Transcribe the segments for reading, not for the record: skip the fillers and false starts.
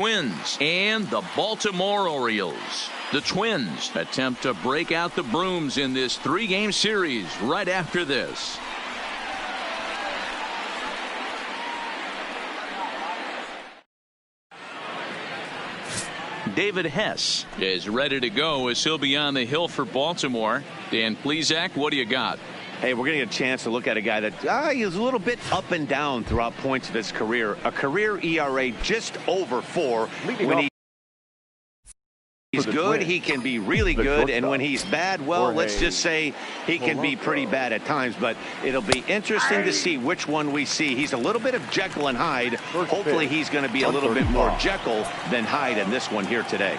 Twins and the Baltimore Orioles. The Twins attempt to break out the brooms in this 3-game series right after this. David Hess is ready to go as he'll be on the hill for Baltimore. Dan Plesac, what do you got? Hey, we're going to get a chance to look at a guy that he's a little bit up and down throughout points of his career. A career ERA just over 4. When he's good, he can be really good. And when he's bad, well, let's just say he can be pretty bad at times. But it'll be interesting to see which one we see. He's a little bit of Jekyll and Hyde. Hopefully he's going to be a little bit more Jekyll than Hyde in this one here today.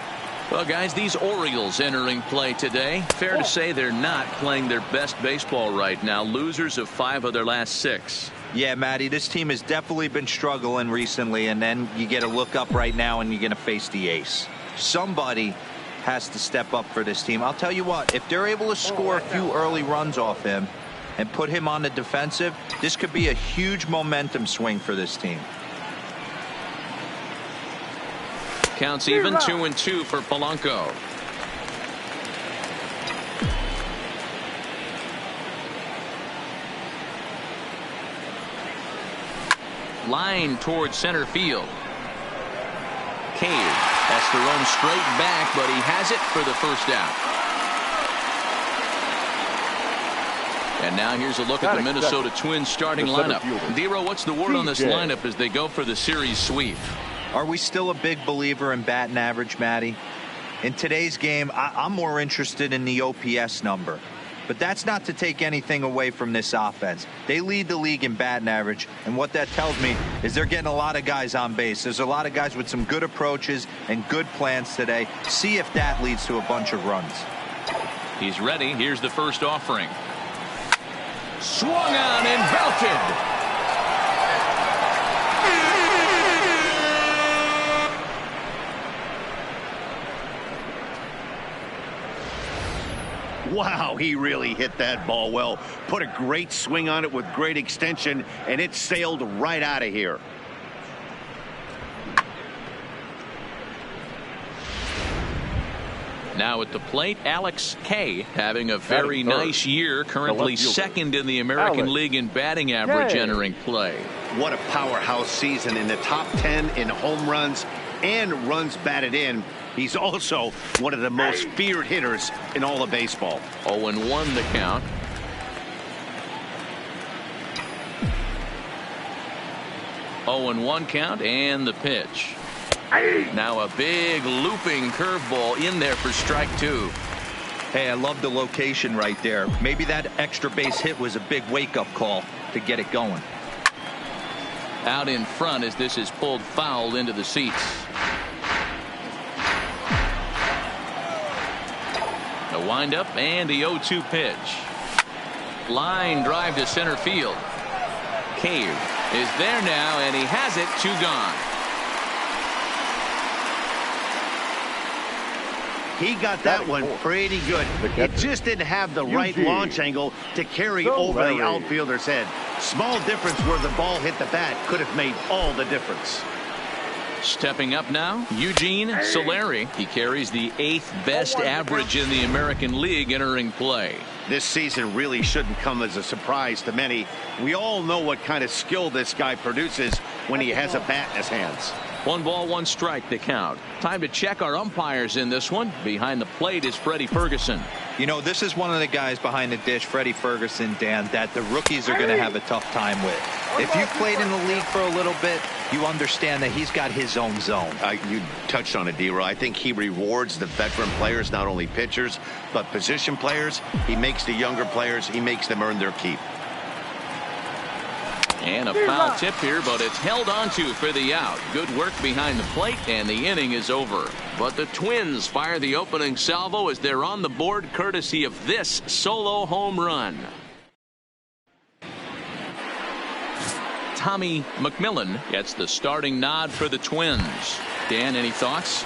Well, guys, these Orioles entering play today, fair to say they're not playing their best baseball right now. Losers of 5 of their last 6. Yeah, Matty, this team has definitely been struggling recently, and then you get a look up right now and you're going to face the ace. Somebody has to step up for this team. I'll tell you what, if they're able to score a few early runs off him and put him on the defensive, this could be a huge momentum swing for this team. Counts even 2-2 for Polanco. Line towards center field. Cave has to run straight back, but he has it for the first out. And now here's a look at the Minnesota Twins starting lineup. Dero, what's the word on this lineup as they go for the series sweep? Are we still a big believer in batting average, Matty? In today's game, I'm more interested in the OPS number. But that's not to take anything away from this offense. They lead the league in batting average, and what that tells me is they're getting a lot of guys on base. There's a lot of guys with some good approaches and good plans today. See if that leads to a bunch of runs. He's ready. Here's the first offering. Swung on and belted. Wow, he really hit that ball well. Put a great swing on it with great extension, and it sailed right out of here. Now at the plate, Alex K. having a very nice year, currently second in the American League in batting average entering play. What a powerhouse season in the top 10 in home runs and runs batted in. He's also one of the most feared hitters in all of baseball. 0-1 the count. (0-1) count and the pitch. Now a big looping curveball in there for strike 2. Hey, I love the location right there. Maybe that extra base hit was a big wake-up call to get it going. Out in front as this is pulled foul into the seats. A windup and the 0-2 pitch. Line drive to center field. Cave is there now, and he has it. 2 gone. He got that one pretty good. It just didn't have the right launch angle to carry over the outfielder's head. Small difference where the ball hit the bat could have made all the difference. Stepping up now, Eugene Solari. He carries the 8th best average in the American League entering play. This season really shouldn't come as a surprise to many. We all know what kind of skill this guy produces when he has a bat in his hands. 1 ball, 1 strike the count. Time to check our umpires in this one. Behind the plate is Freddie Ferguson. You know, this is one of the guys behind the dish, Freddie Ferguson, Dan, that the rookies are going to have a tough time with. If you've played in the league for a little bit, you understand that he's got his own zone. You touched on it, D-Roy. I think he rewards the veteran players, not only pitchers, but position players. He makes the younger players, he makes them earn their keep. And a foul tip here, but it's held onto for the out. Good work behind the plate, and the inning is over. But the Twins fire the opening salvo as they're on the board courtesy of this solo home run. Tommy McMillan gets the starting nod for the Twins. Dan, any thoughts?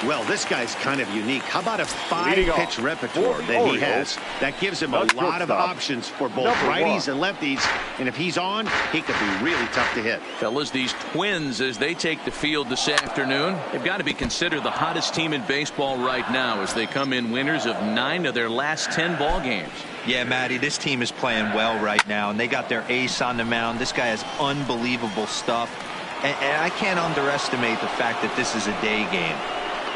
Well, this guy's kind of unique. How about a 5-pitch repertoire that he has? That gives him a lot of options for both righties and lefties. And if he's on, he could be really tough to hit. Fellas, these Twins, as they take the field this afternoon, they've got to be considered the hottest team in baseball right now as they come in winners of 9 of their last 10 ball games. Yeah, Matty, this team is playing well right now, and they got their ace on the mound. This guy has unbelievable stuff, and I can't underestimate the fact that this is a day game.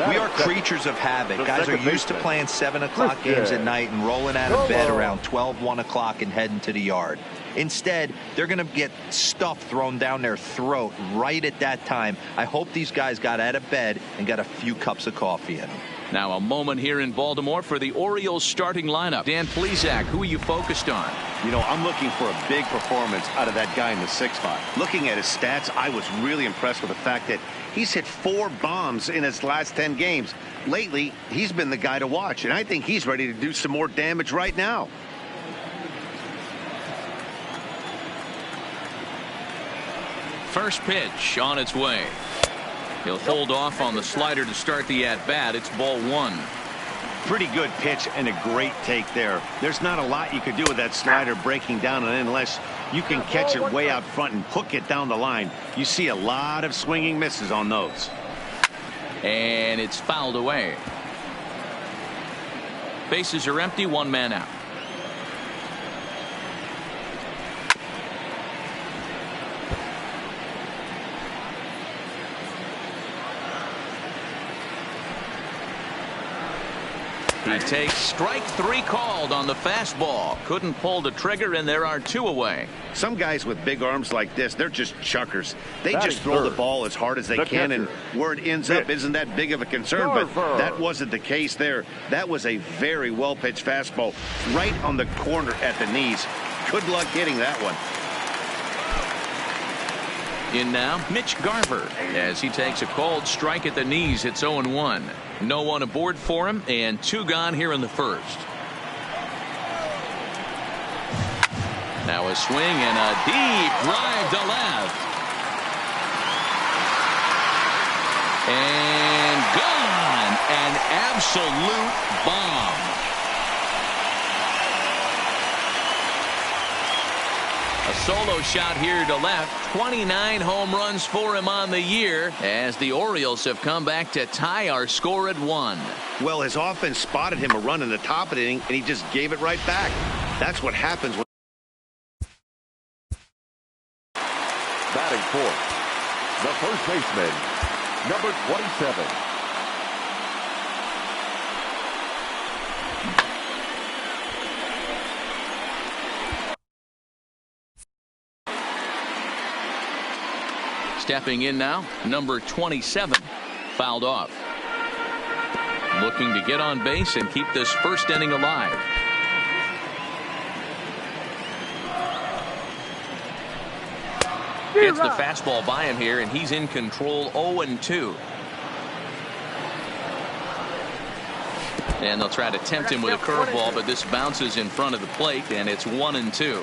We are creatures of habit. Guys are used to playing 7 o'clock games at night and rolling out of bed around 12, 1 o'clock and heading to the yard. Instead, they're going to get stuff thrown down their throat right at that time. I hope these guys got out of bed and got a few cups of coffee in them. Now a moment here in Baltimore for the Orioles starting lineup. Dan Plesac, who are you focused on? You know, I'm looking for a big performance out of that guy in the 6'5". Looking at his stats, I was really impressed with the fact that he's hit 4 bombs in his last 10 games. Lately, he's been the guy to watch, and I think he's ready to do some more damage right now. First pitch on its way. He'll hold off on the slider to start the at-bat. It's ball 1. Pretty good pitch and a great take there. There's not a lot you could do with that slider breaking down and in unless you can catch it way out front and hook it down the line. You see a lot of swinging misses on those. And it's fouled away. Bases are empty, 1 man out. He takes strike 3 called on the fastball. Couldn't pull the trigger, and there are 2 away. Some guys with big arms like this, they're just chuckers. They just throw the ball as hard as they can, and where it ends up isn't that big of a concern, but that wasn't the case there. That was a very well-pitched fastball right on the corner at the knees. Good luck hitting that one. In now, Mitch Garver, as he takes a cold strike at the knees. It's 0-1. No one aboard for him, and 2 gone here in the first. Now a swing and a deep drive to left. And gone. An absolute bomb. A solo shot here to left. 29 home runs for him on the year as the Orioles have come back to tie our score at 1. Well, his offense spotted him a run in the top of the inning, and he just gave it right back. That's what happens when. Batting fourth, the first baseman, number 27. Stepping in now, number 27, fouled off. Looking to get on base and keep this first inning alive. Gets the fastball by him here, and he's in control. 0-2. And they'll try to tempt him with a curveball, but this bounces in front of the plate, and it's 1-2.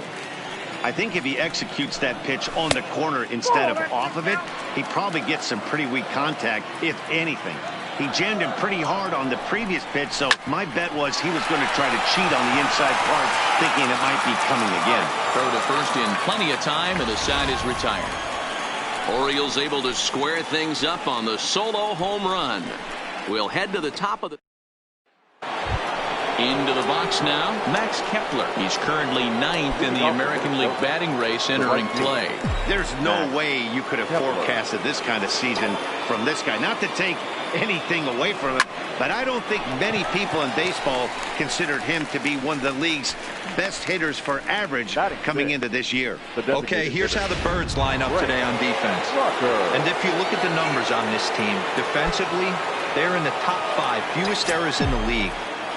I think if he executes that pitch on the corner instead of off of it, he probably gets some pretty weak contact, if anything. He jammed him pretty hard on the previous pitch, so my bet was he was going to try to cheat on the inside part, thinking it might be coming again. Throw to first in plenty of time, and the side is retired. Orioles able to square things up on the solo home run. We'll head to the top of the. Into the box now, Max Kepler. He's currently 9th in the American League batting race entering play. There's no way you could have forecasted this kind of season from this guy. Not to take anything away from him, but I don't think many people in baseball considered him to be one of the league's best hitters for average coming into this year. Okay, here's how the Birds line up today on defense. And if you look at the numbers on this team, defensively, they're in the top 5 fewest errors in the league.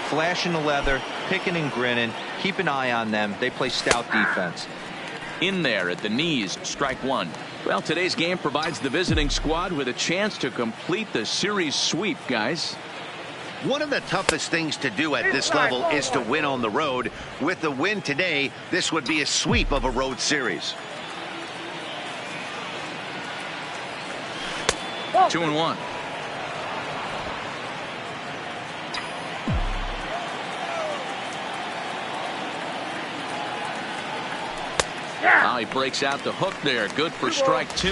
Flashing the leather, picking and grinning. Keep an eye on them. They play stout defense. In there at the knees, strike 1. Well, today's game provides the visiting squad with a chance to complete the series sweep, guys. One of the toughest things to do at this level is to win on the road. With the win today, this would be a sweep of a road series. 2-1. Now he breaks out the hook there. Good for strike 2.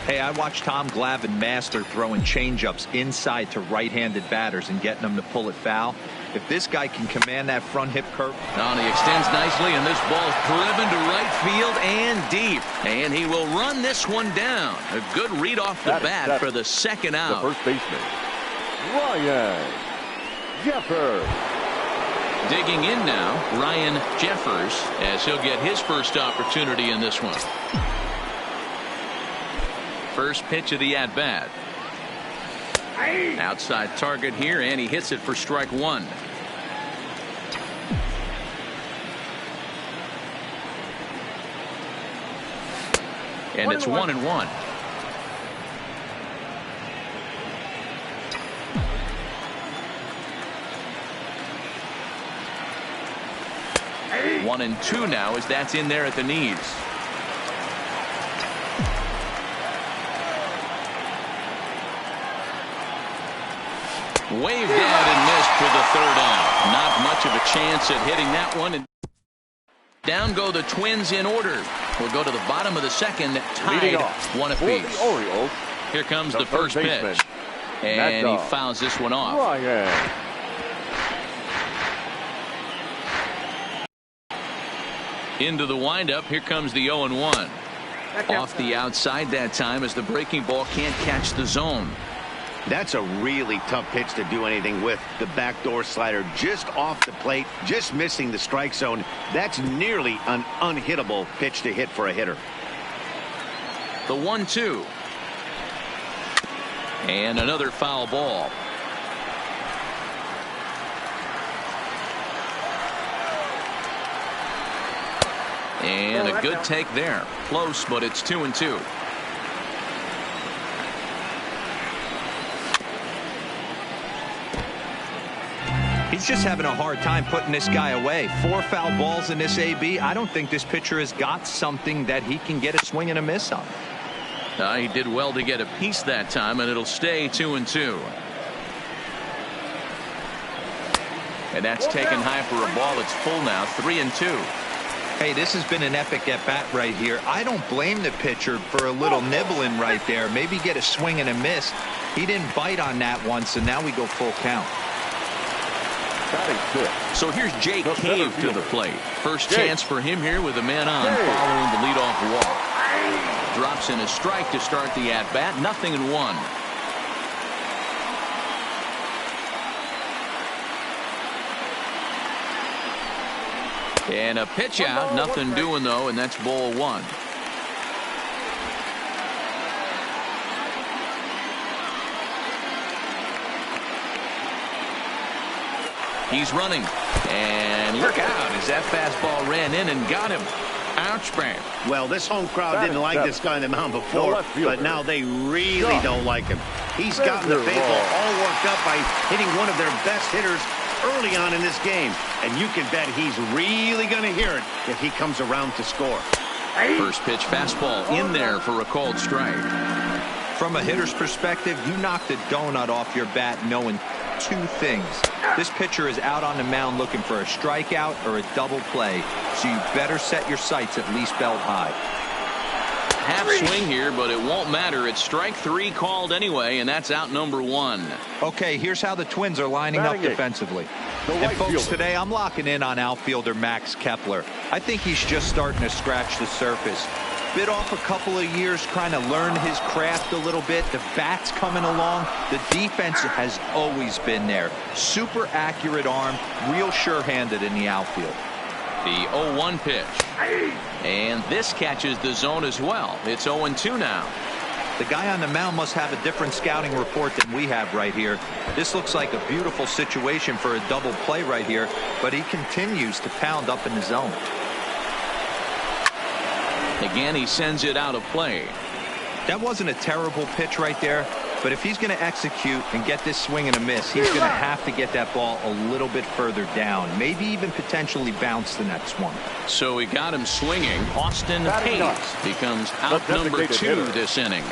Hey, I watched Tom Glavine master throwing changeups inside to right-handed batters and getting them to pull it foul. If this guy can command that front hip curve. Now he extends nicely, and this ball's driven to right field and deep. And he will run this one down. A good read off the bat for the second out. The first baseman, Ryan Jeffers. Digging in now, Ryan Jeffers, as he'll get his first opportunity in this one. First pitch of the at-bat. Outside target here, and he hits it for strike 1. And it's 1-1. One and 2 now, as that's in there at the knees. Waved out and missed for the third out. Not much of a chance at hitting that one. And down go the Twins in order. We'll go to the bottom of the second, tied 1 apiece. The Orioles, here comes the first pitch. And he fouls this one off. Ryan. Into the windup. Here comes the 0-1. Off the outside that time, as the breaking ball can't catch the zone. That's a really tough pitch to do anything with. The backdoor slider just off the plate, just missing the strike zone. That's nearly an unhittable pitch to hit for a hitter. The 1-2. And another foul ball. And a good take there. Close, but it's 2-2. He's just having a hard time putting this guy away. 4 foul balls in this AB. I don't think this pitcher has got something that he can get a swing and a miss on. He did well to get a piece that time, and it'll stay 2-2. And that's taken high for a ball. It's full now, 3-2. Hey, this has been an epic at-bat right here. I don't blame the pitcher for a little nibbling right there. Maybe get a swing and a miss. He didn't bite on that one, so now we go full count. So here's Jake Cave to the plate. First chance for him here with a man on following the leadoff walk. Drops in a strike to start the at-bat. 0-1. And a pitch out. Nothing doing, though, and that's ball 1. He's running, and look out as that fastball ran in and got him. Ouch, man. Well, this home crowd didn't like this guy on the mound before, but now they really don't like him. He's gotten the faithful all worked up by hitting one of their best hitters early on in this game, and you can bet he's really going to hear it if he comes around to score. First pitch fastball in there for a called strike. From a hitter's perspective, you knock the donut off your bat knowing 2 things. This pitcher is out on the mound looking for a strikeout or a double play, so you better set your sights at least belt high. Half swing here, but it won't matter. It's strike 3 called anyway, and that's out number 1. Okay, here's how the Twins are lining up defensively. And folks, today I'm locking in on outfielder Max Kepler. I think he's just starting to scratch the surface. Bit off a couple of years trying to learn his craft a little bit. The bat's coming along. The defense has always been there. Super accurate arm, real sure-handed in the outfield. The 0-1 pitch. And this catches the zone as well. It's 0-2 now. The guy on the mound must have a different scouting report than we have right here. This looks like a beautiful situation for a double play right here, but he continues to pound up in the zone. Again, he sends it out of play. That wasn't a terrible pitch right there, but if he's going to execute and get this swing and a miss, he's going to have to get that ball a little bit further down, maybe even potentially bounce the next one. So he got him swinging. Austin Hayes becomes out number 2 this inning.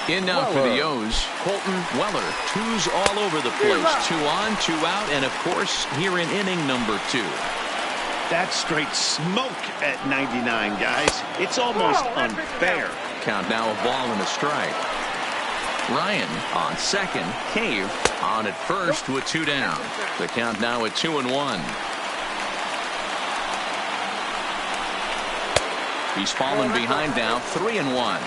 In now for the O's, Colton Weller. 2s all over the place. 2 on, 2 out, and of course here in inning number 2. That's straight smoke at 99, guys. It's almost unfair. Count now a ball and a strike. Ryan on second. Cave on at first with 2 down. The count now at 2-1. He's fallen behind now, 3-1.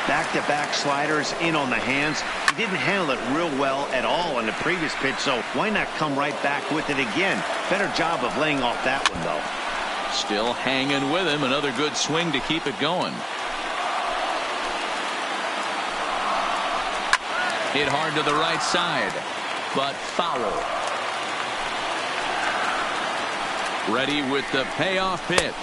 Back-to-back sliders in on the hands. He didn't handle it real well at all on the previous pitch, so why not come right back with it again? Better job of laying off that one, though. Still hanging with him. Another good swing to keep it going. Hit hard to the right side, but foul. Ready with the payoff pitch,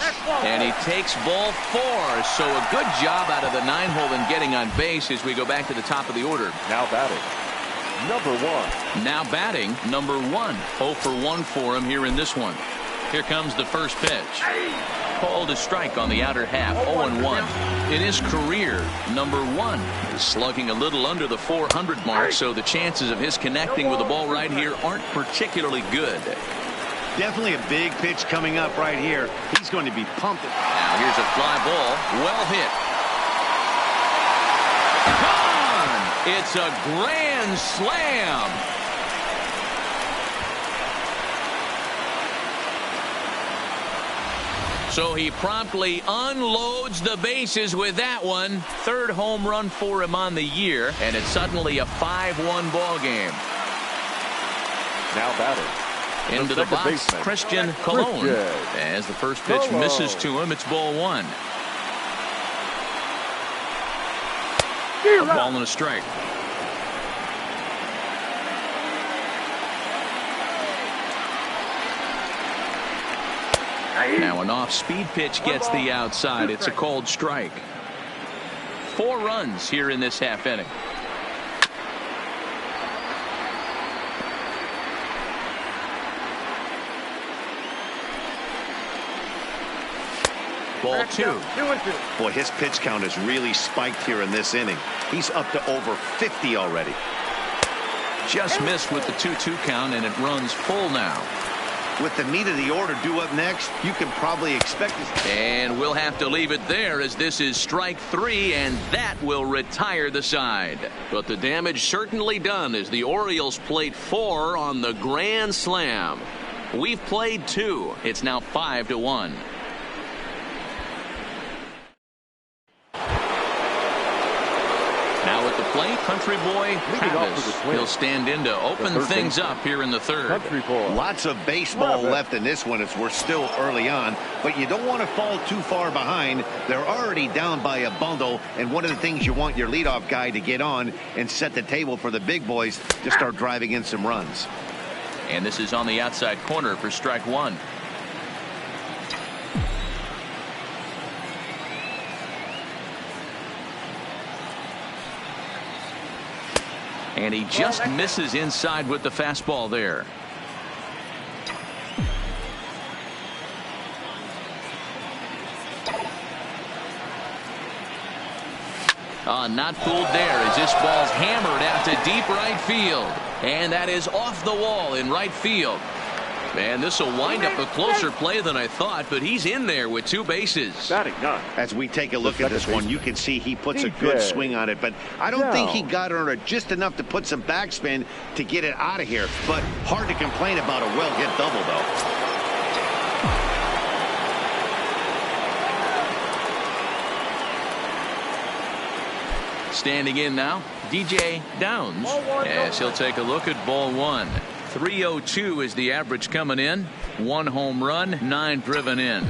and he takes ball 4. So a good job out of the 9-hole in getting on base as we go back to the top of the order. Now batting, number 1. Now batting, number 1. 0 for 1 for him here in this one. Here comes the first pitch. Called a strike on the outer half, 0-1. In his career, number 1. He's slugging a little under the 400 mark, so the chances of his connecting with the ball right here aren't particularly good. Definitely a big pitch coming up right here. He's going to be pumping. Now here's a fly ball. Well hit. Gone! It's a grand slam. So he promptly unloads the bases with that one. 3rd home run for him on the year, and it's suddenly a 5-1 ball game. Now batting. Into the box, baseman, Christian Colon. As the first pitch misses to him, it's ball 1. A ball and a strike. Now an off-speed pitch gets the outside. It's a called strike. 4 runs here in this half inning. Ball 2. Boy, his pitch count has really spiked here in this inning. He's up to over 50 already. Just missed with the 2-2 count, and it runs full now. With the meat of the order due up next, you can probably expect it. And we'll have to leave it there, as this is strike 3, and that will retire the side. But the damage certainly done as the Orioles played 4 on the grand slam. We've played 2. It's now 5-1. Now at the plate, country boy Travis. He'll stand in to open things up here in the 3rd. Lots of baseball left in this one as we're still early on, but you don't want to fall too far behind. They're already down by a bundle, and one of the things you want your leadoff guy to get on and set the table for the big boys to start driving in some runs. And this is on the outside corner for strike 1. And he just misses inside with the fastball there. Not fooled there as this ball's hammered out to deep right field. And that is off the wall in right field. Man, this will wind up a closer play than I thought, but he's in there with 2 bases. As we take a look at this one, you can see he puts a good swing on it, but I don't think he got it on just enough to put some backspin to get it out of here. But hard to complain about a well-hit double, though. Standing in now, DJ Downs, as he'll take a look at ball 1. 302 is the average coming in. 1 home run, 9 driven in.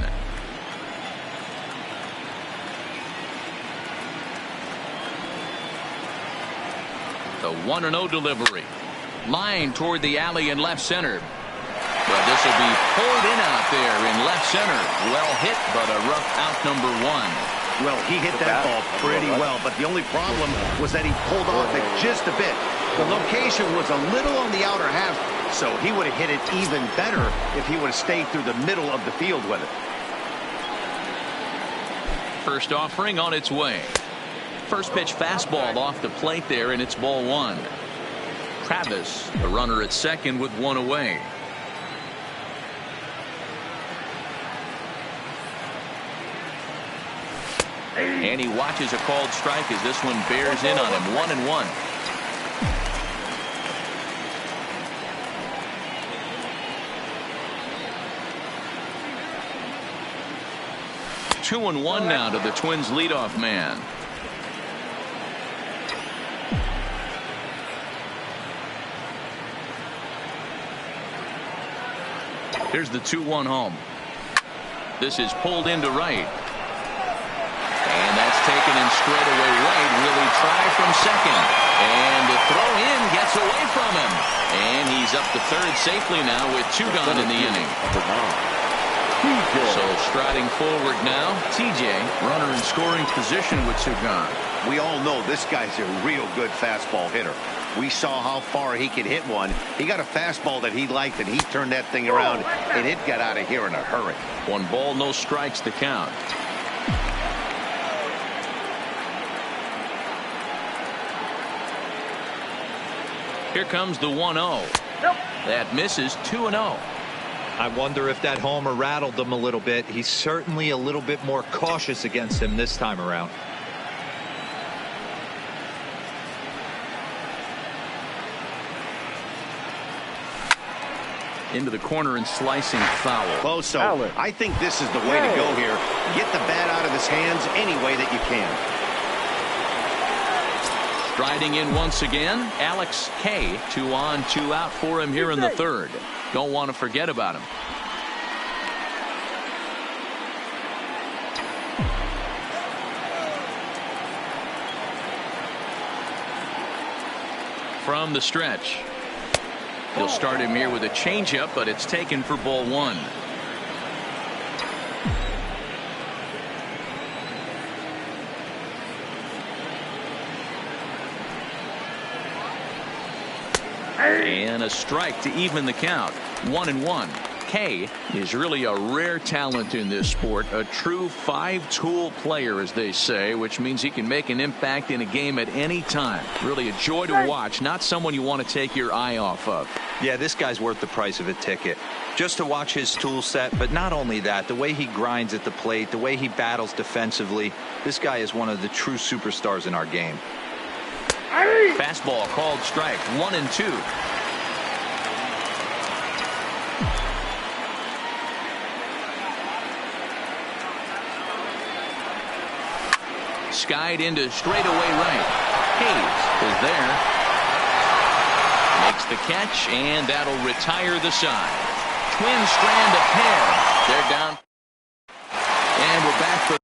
The 1-0 delivery. Line toward the alley in left center. But this will be pulled in out there in left center. Well hit, but a rough out number 1. Well, he hit that ball pretty well, but the only problem was that he pulled off it just a bit. The location was a little on the outer half, so he would have hit it even better if he would have stayed through the middle of the field with it. First offering on its way. First pitch fastball off the plate there, and it's ball 1. Travis, the runner at second with 1 away. And he watches a called strike as this one bears in on him. 1-1. Two and one now to the Twins leadoff man. Here's the 2-1 home. This is pulled into right. And that's taken in straightaway right. Will he try from second? And the throw in gets away from him. And he's up to third safely now with 2 gone in the inning. So striding forward now, TJ, runner in scoring position with 2 gone. We all know this guy's a real good fastball hitter. We saw how far he could hit one. He got a fastball that he liked, and he turned that thing around, and it got out of here in a hurry. 1 ball, no strikes to count. Here comes the 1-0. That misses. 2-0. I wonder if that homer rattled him a little bit. He's certainly a little bit more cautious against him this time around. Into the corner and slicing foul. Close. So I think this is the way to go here. Get the bat out of his hands any way that you can. Striding in once again, Alex K. 2 on, 2 out for him here in the third. Don't want to forget about him. From the stretch. He'll start him here with a changeup, but it's taken for ball 1. And a strike to even the count. 1-1. K is really a rare talent in this sport, a true 5-tool player, as they say, which means he can make an impact in a game at any time. Really a joy to watch, not someone you want to take your eye off of. Yeah, this guy's worth the price of a ticket. Just to watch his tool set, but not only that, the way he grinds at the plate, the way he battles defensively, this guy is one of the true superstars in our game. Fastball called strike. 1-2. Skied into straightaway right. Hayes is there. Makes the catch, and that'll retire the side. Twins strand a pair. They're down. And we're back for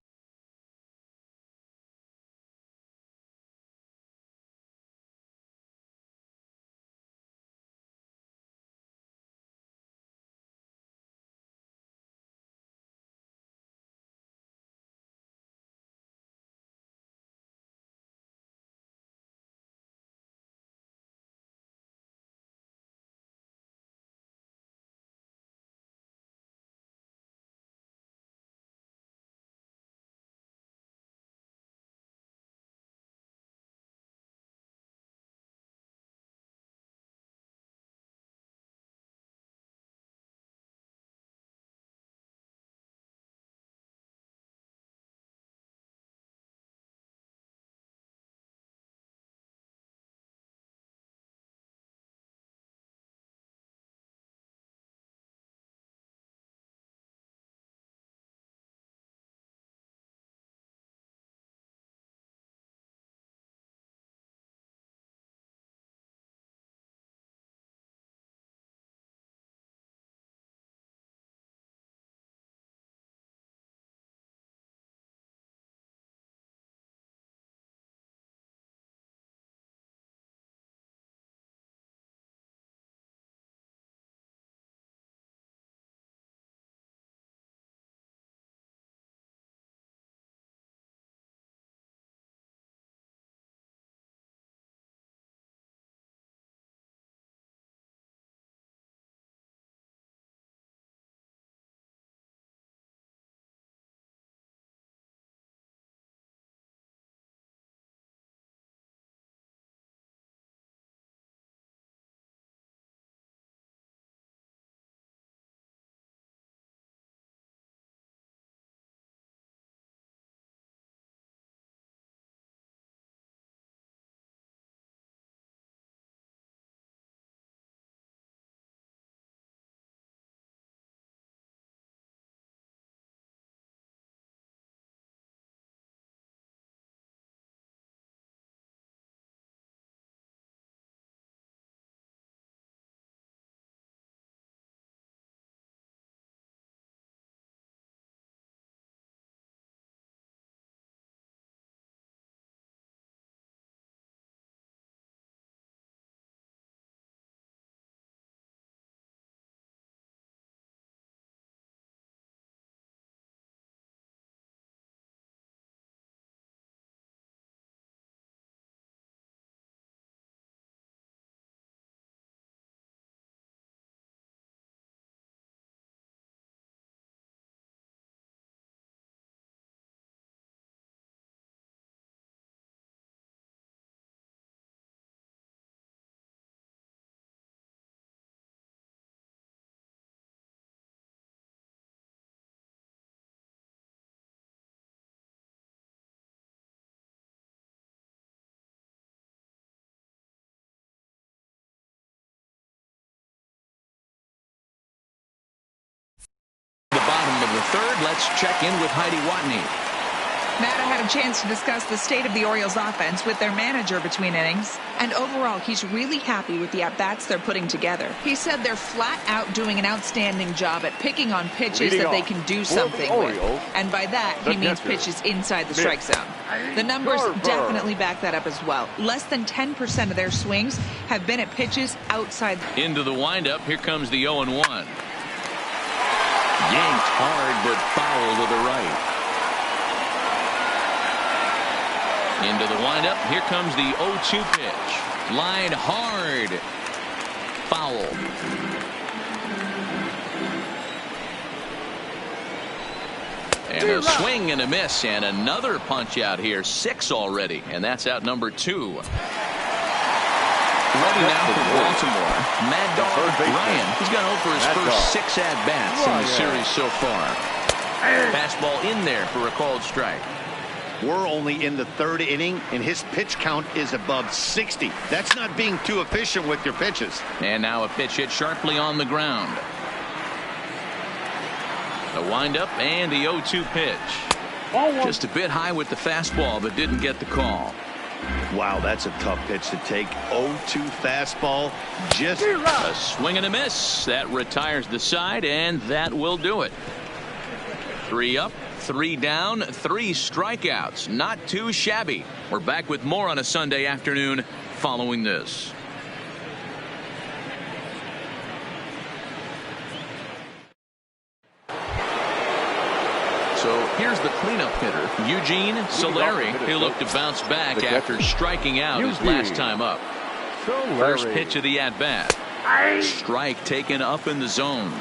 third, let's check in with Heidi Watney. Matt, I had a chance to discuss the state of the Orioles offense with their manager between innings. And overall, he's really happy with the at-bats they're putting together. He said they're flat out doing an outstanding job at picking on pitches that they can do something with. And by that, he means pitches inside the strike zone. The numbers definitely back that up as well. Less than 10% of their swings have been at pitches outside. Into the windup, here comes the 0-1. Yanked hard, but foul to the right. Into the windup, here comes the 0-2 pitch. Line hard. Foul. And a swing and a miss, and another punch out here. 6 already, and that's out number 2. Ready now for Baltimore. Mad Dog Ryan. He's gone over his first 6 at-bats in the series so far. Fastball in there for a called strike. We're only in the 3rd inning, and his pitch count is above 60. That's not being too efficient with your pitches. And now a pitch hit sharply on the ground. The windup and the 0-2 pitch. Just a bit high with the fastball, but didn't get the call. Wow, that's a tough pitch to take. 0-2 fastball. Just a swing and a miss. That retires the side, and that will do it. 3 up, 3 down, 3 strikeouts. Not too shabby. We're back with more on a Sunday afternoon following this. So here's the cleanup hitter, Eugene Solari. He'll look to bounce back after striking out his last time up. First pitch of the at-bat. Strike taken up in the zone.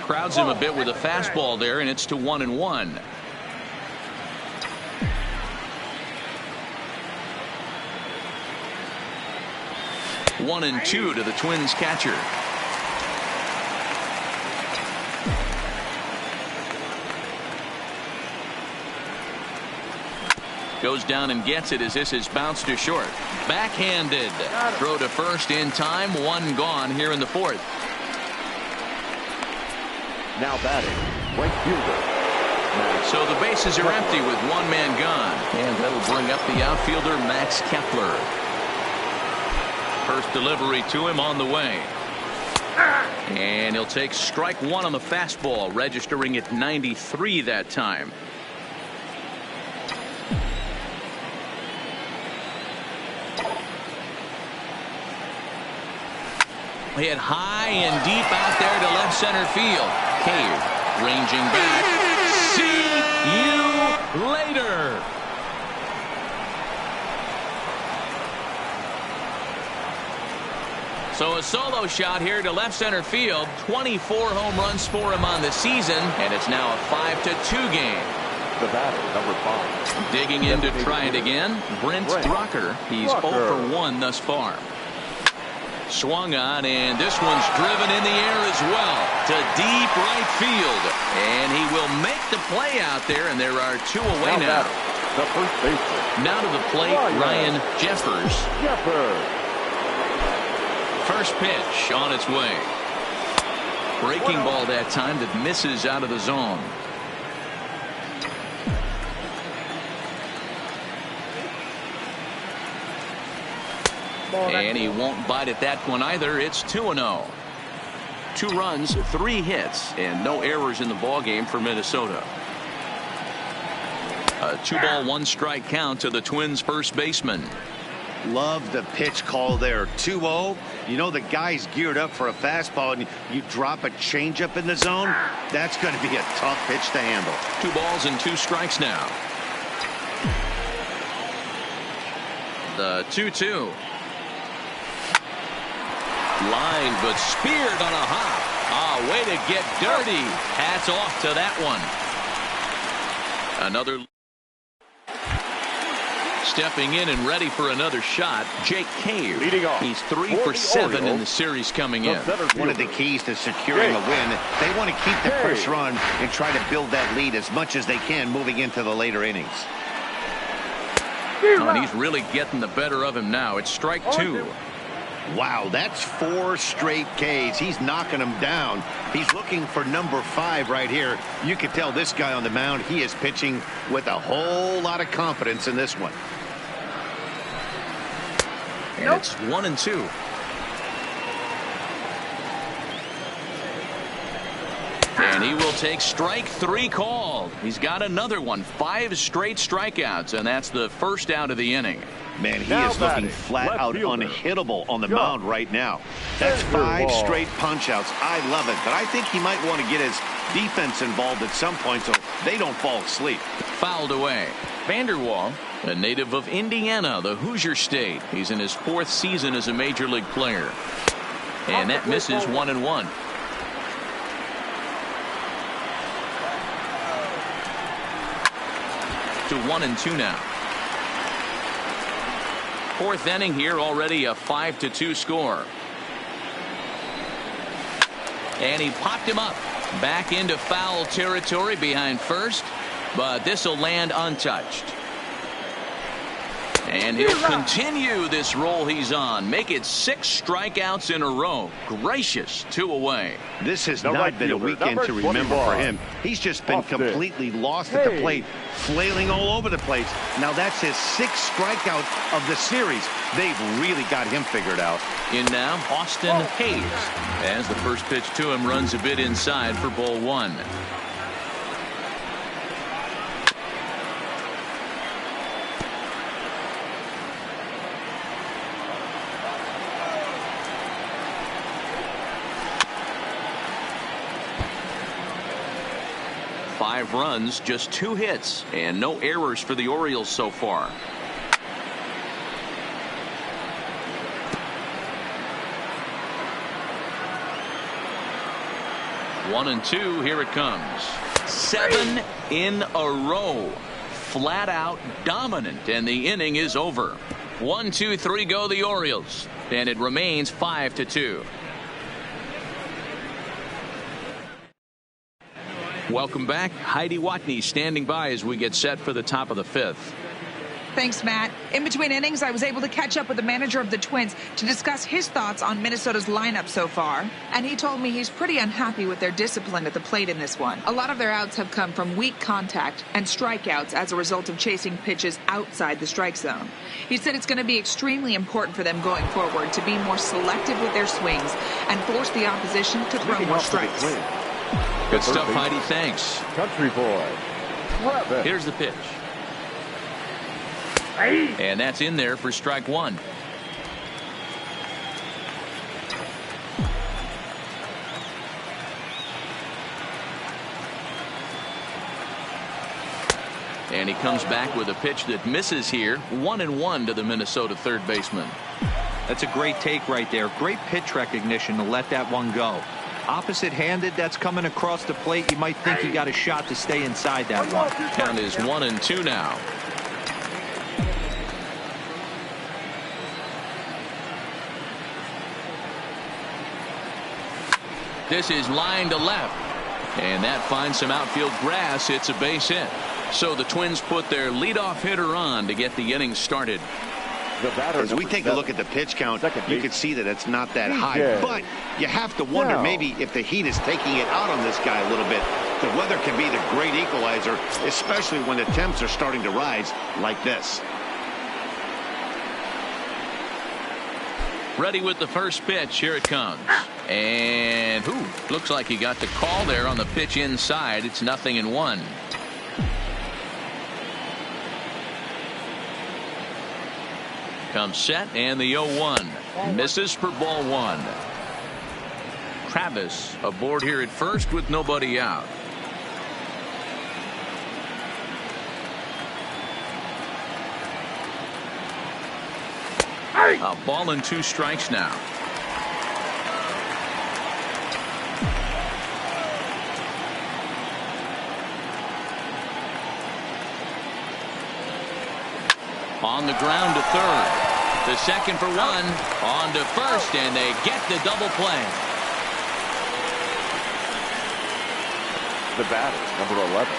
Crowds him a bit with a fastball there, and it's to 1-1. One and 2 to the Twins catcher. Goes down and gets it as this is bounced to short. Backhanded. Throw to first in time. 1 gone here in the 4th. Now batting, right fielder. So the bases are empty with 1 man gone. And that'll bring up the outfielder, Max Kepler. First delivery to him on the way. And he'll take strike 1 on the fastball, registering at 93 that time. Hit high and deep out there to left center field. Cave ranging back. See you later. So a solo shot here to left center field. 24 home runs for him on the season, and it's now a 5-2 game. The batter, number 5. Digging in to try it again. Brent Drucker. He's 0 for 1 thus far. Swung on, and this one's driven in the air as well to deep right field, and he will make the play out there, and there are 2 away now. The first baseman. Now to the plate, Ryan Jeffers. First pitch on its way. Breaking ball that time that misses out of the zone. And he won't bite at that one either. It's 2-0. 2 runs, 3 hits, and no errors in the ballgame for Minnesota. A 2-ball, 1-strike count to the Twins' first baseman. Love the pitch call there. 2-0. You know the guy's geared up for a fastball, and you drop a changeup in the zone. That's going to be a tough pitch to handle. 2 balls and 2 strikes now. The 2-2. Line, but speared on a hop. Way to get dirty. Hats off to that one. Another. Stepping in and ready for another shot, Jake Cave. Leading off. He's 3 for 7 in the series coming in. One of the keys to securing a win, they want to keep the first run and try to build that lead as much as they can moving into the later innings. Oh, and he's really getting the better of him now. It's strike 2. Wow, that's 4 straight Ks. He's knocking them down. He's looking for number 5 right here. You can tell this guy on the mound, he is pitching with a whole lot of confidence in this one. And it's 1-2. And he will take strike 3 called. He's got another one. 5 straight strikeouts, and that's the first out of the inning. Man, he is looking flat out unhittable on the mound right now. That's 5 straight punch-outs. I love it, but I think he might want to get his defense involved at some point so they don't fall asleep. Fouled away. Vanderwall, a native of Indiana, the Hoosier State. He's in his 4th season as a major league player. And that misses 1-1. To 1-2 now. 4th inning here, already a 5-2 score. And he popped him up back into foul territory behind first, but this will land untouched. And he'll continue this roll he's on. Make it 6 strikeouts in a row. Gracious, 2 away. This has not been a weekend to remember for him. He's just been completely lost at the plate, flailing all over the place. Now that's his 6th strikeout of the series. They've really got him figured out. In now, Austin Hayes, as the first pitch to him runs a bit inside for ball 1. Five runs, just 2 hits, and no errors for the Orioles so far. One and 2, here it comes. 7 in a row. Flat out dominant, and the inning is over. 1, 2, 3 go the Orioles, and it remains 5-2. Welcome back. Heidi Watney standing by as we get set for the top of the 5th. Thanks, Matt. In between innings, I was able to catch up with the manager of the Twins to discuss his thoughts on Minnesota's lineup so far. And he told me he's pretty unhappy with their discipline at the plate in this one. A lot of their outs have come from weak contact and strikeouts as a result of chasing pitches outside the strike zone. He said it's going to be extremely important for them going forward to be more selective with their swings and force the opposition to throw more strikes. Good stuff, Heidi. Thanks. Country boy. Here's the pitch. And that's in there for strike 1. And he comes back with a pitch that misses here. 1-1 to the Minnesota third baseman. That's a great take right there. Great pitch recognition to let that one go. Opposite-handed, that's coming across the plate. You might think he got a shot to stay inside that one. Count is 1-2 now. This is line to left, and that finds some outfield grass. It's a base hit. So the Twins put their leadoff hitter on to get the inning started. As we take a look at the pitch count, you can see that it's not that high, but you have to wonder maybe if the heat is taking it out on this guy a little bit. The weather can be the great equalizer, especially when the temps are starting to rise like this. Ready with the first pitch. Here it comes. And looks like he got the call there on the pitch inside. It's 0-1. Comes set, and the 0-1 misses for ball 1. Travis aboard here at first with nobody out. A ball and 2 strikes now. On the ground to third. The second for 1. On to first, and they get the double play. The batter, number 11,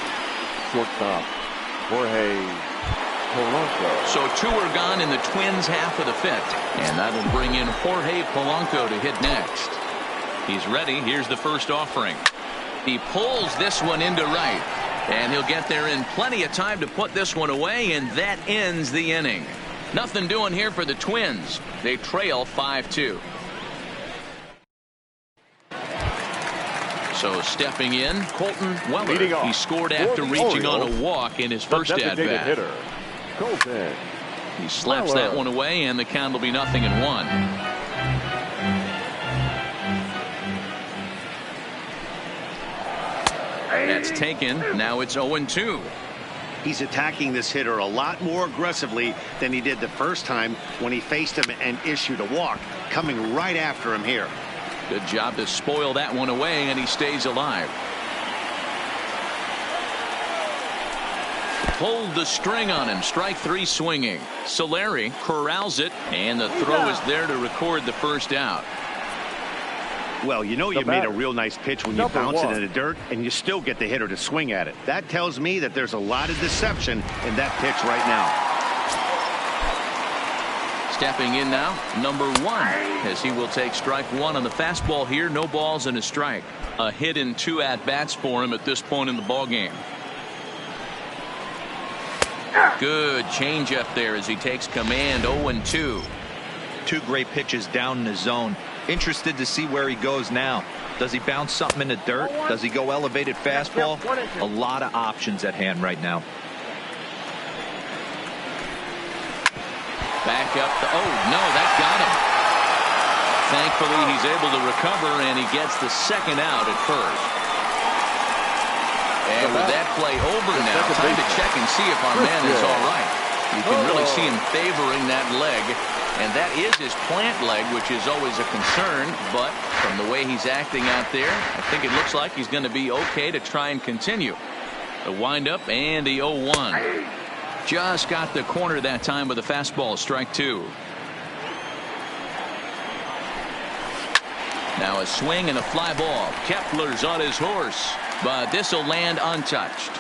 shortstop Jorge Polanco. So 2 are gone in the Twins' half of the 5th. And that'll bring in Jorge Polanco to hit next. He's ready. Here's the first offering. He pulls this one into right. And he'll get there in plenty of time to put this one away, and that ends the inning. Nothing doing here for the Twins. They trail 5-2. So stepping in, Colton Weller. He scored after reaching on a walk in his first at-bat. Hitter, Colton. He slaps that one away, and the count will be 0-1. That's taken. Now it's 0-2. He's attacking this hitter a lot more aggressively than he did the first time when he faced him and issued a walk, coming right after him here. Good job to spoil that one away, and he stays alive. Pulled the string on him. Strike 3 swinging. Solari corrals it, and the throw is there to record the first out. Well, you know you made a real nice pitch when you bounce it in the dirt, and you still get the hitter to swing at it. That tells me that there's a lot of deception in that pitch right now. Stepping in now, number 1, as he will take strike 1 on the fastball here. No balls and a strike. A hit in 2 at-bats for him at this point in the ballgame. Good changeup there as he takes command. 0-2. 2 great pitches down in the zone. Interested to see where he goes now. Does he bounce something in the dirt? Does he go elevated fastball? A lot of options at hand right now. Back up. Oh, no, that got him. Thankfully, he's able to recover, and he gets the second out at first. And with that play over now, time to check and see if our man is all right. You can really see him favoring that leg. And that is his plant leg, which is always a concern. But from the way he's acting out there, I think it looks like he's going to be okay to try and continue. The windup and the 0-1. Just got the corner that time with a fastball. Strike 2. Now a swing and a fly ball. Kepler's on his horse, but this will land untouched.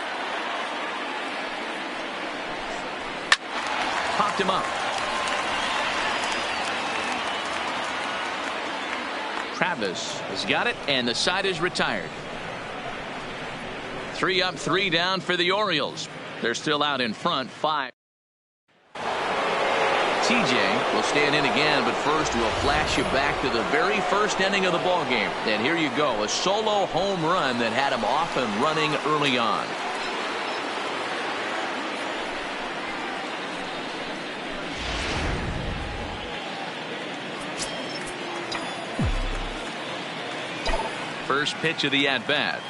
Popped him up. Travis has got it, and the side is retired. 3 up, 3 down for the Orioles. They're still out in front, 5. TJ will stand in again, but first we'll flash you back to the very first inning of the ball game. And here you go, a solo home run that had him off and running early on. First pitch of the at-bat.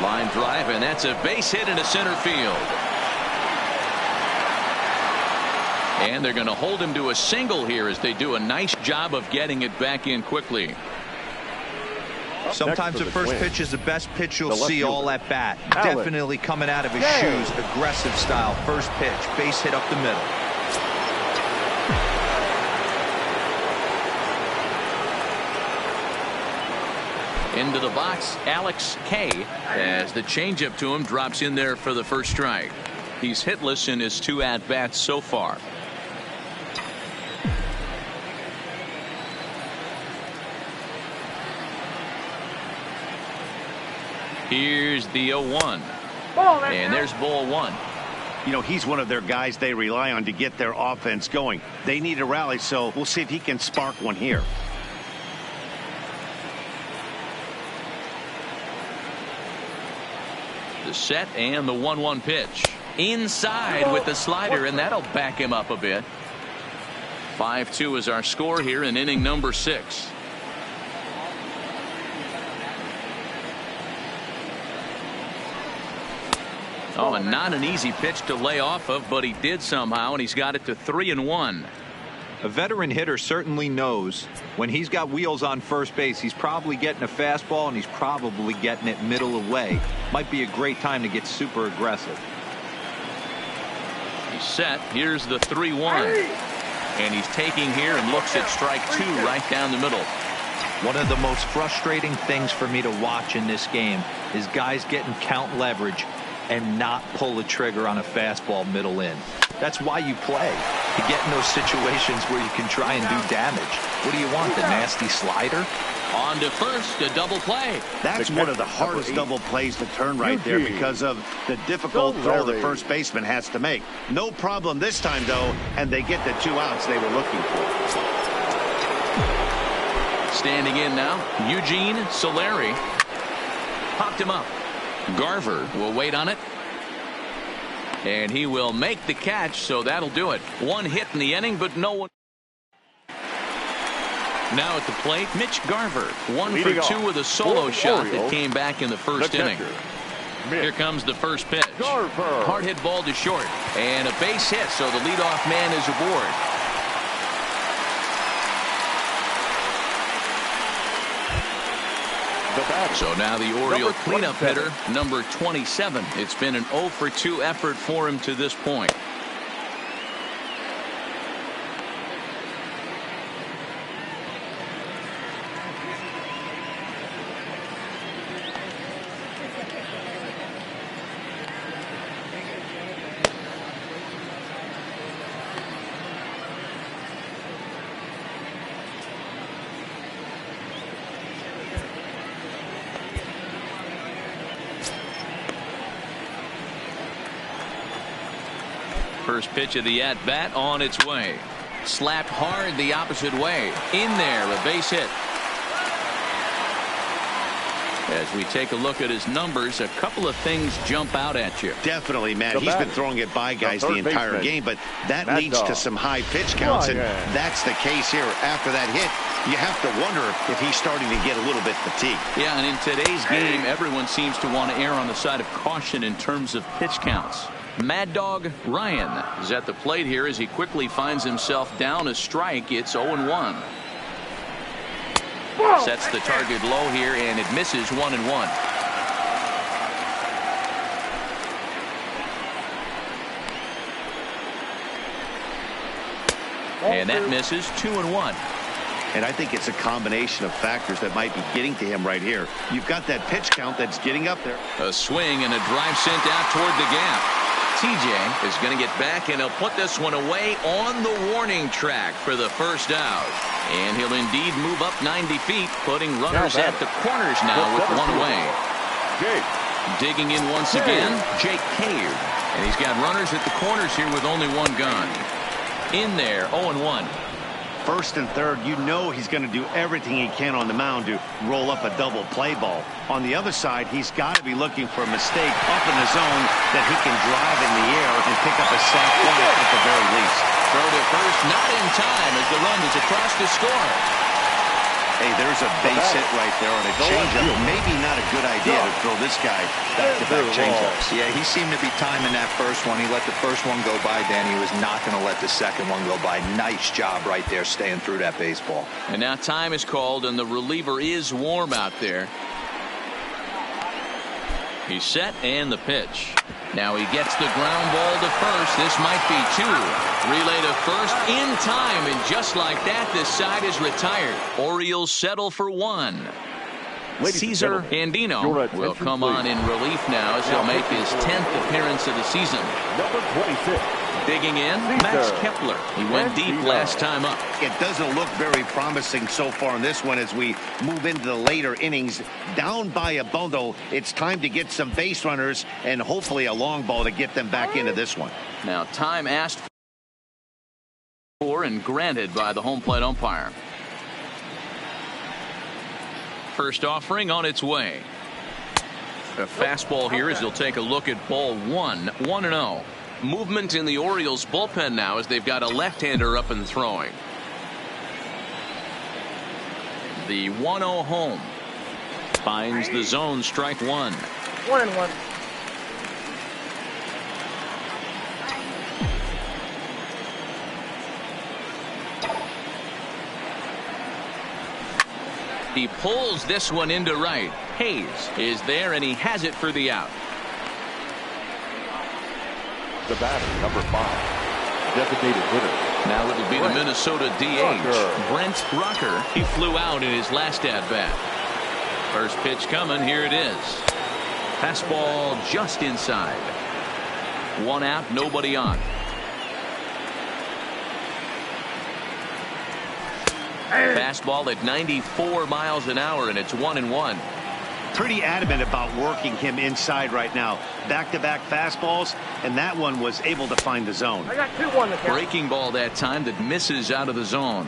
Line drive, and that's a base hit into center field. And they're going to hold him to a single here as they do a nice job of getting it back in quickly. Sometimes the first pitch is the best pitch you'll see all at bat. Definitely coming out of his shoes. Aggressive style. First pitch. Base hit up the middle. Into the box, Alex K, as the changeup to him drops in there for the first strike. He's hitless in his 2 at-bats so far. Here's the 0-1. And there's ball 1. You know, he's one of their guys they rely on to get their offense going. They need a rally, so we'll see if he can spark one here. The set and the 1-1 pitch. Inside with the slider, and that'll back him up a bit. 5-2 is our score here in inning number 6. Oh, and not an easy pitch to lay off of, but he did somehow, and he's got it to 3-1. A veteran hitter certainly knows when he's got wheels on first base, he's probably getting a fastball, and he's probably getting it middle away. Might be a great time to get super aggressive. He's set. Here's the 3-1. And he's taking here and looks at strike 2 right down the middle. One of the most frustrating things for me to watch in this game is guys getting count leverage and not pull the trigger on a fastball middle in. That's why you play. You get in those situations where you can try and do damage. What do you want, the nasty slider? On to first, a double play. That's one of the hardest double plays to turn right there because of the difficult throw the first baseman has to make. No problem this time, though, and they get the 2 outs they were looking for. Standing in now, Eugene Solari. Popped him up. Garver will wait on it. And he will make the catch, so that'll do it. 1 hit in the inning, but no one. Now at the plate, Mitch Garver. 1 for 2 with a solo shot that came back in the first inning. Here comes the first pitch. Hard hit ball to short. And a base hit, so the leadoff man is aboard. So now the Oriole cleanup hitter, number 27. It's been an 0 for 2 effort for him to this point. First pitch of the at-bat on its way. Slapped hard the opposite way. In there, a base hit. As we take a look at his numbers, a couple of things jump out at you. Definitely, Matt. He's been throwing it by guys the entire game, but that leads to some high pitch counts, and that's the case here. After that hit, you have to wonder if he's starting to get a little bit fatigued. Yeah, and in today's game, everyone seems to want to err on the side of caution in terms of pitch counts. Mad Dog Ryan is at the plate here as he quickly finds himself down a strike. It's 0-1. Sets the target low here, and it misses 1-1. And that misses 2-1. And I think it's a combination of factors that might be getting to him right here. You've got that pitch count that's getting up there. A swing and a drive sent out toward the gap. TJ is going to get back, and he'll put this one away on the warning track for the first out. And he'll indeed move up 90 feet, putting runners at the corners now with 1 away. Digging in once again, Jake Cave. And he's got runners at the corners here with only 1 gun. In there, 0-1. First and third, you know he's going to do everything he can on the mound to roll up a double play ball. On the other side, he's got to be looking for a mistake up in the zone that he can drive in the air and pick up a sac fly at the very least. Throw to first, not in time as the run is across to score. Hey, there's a base hit right there on a changeup. Maybe not a good idea to throw this guy back-to-back changeups. Yeah, he seemed to be timing that first one. He let the first one go by, then he was not going to let the second one go by. Nice job right there staying through that baseball. And now time is called, and the reliever is warm out there. He's set, and the pitch. Now he gets the ground ball to first. This might be 2. Relay to first in time, and just like that, this side is retired. Orioles settle for 1. Cesar Andino will come on in relief now as he'll make his 10th appearance of the season. Number 26. Digging in, Max Kepler. He went deep last time up. It doesn't look very promising so far in this one as we move into the later innings. Down by a bundle, it's time to get some base runners and hopefully a long ball to get them back into this one. Now time asked for and granted by the home plate umpire. First offering on its way. A fastball here as he'll take a look at ball 1. 1-0. Movement in the Orioles bullpen now as they've got a left-hander up and throwing. The 1-0 home. Finds the zone, strike 1. 1-1. He pulls this one into right. Hayes is there, and he has it for the out. The batter, number 5, designated hitter. Now it'll be the Minnesota DH, Brent Rucker. He flew out in his last at-bat. First pitch coming, here it is. Fastball just inside. 1 out, nobody on. Fastball at 94 miles an hour, and it's 1-1. Pretty adamant about working him inside right now. Back-to-back fastballs, and that one was able to find the zone. I got 2-1 to count. Breaking ball that time that misses out of the zone.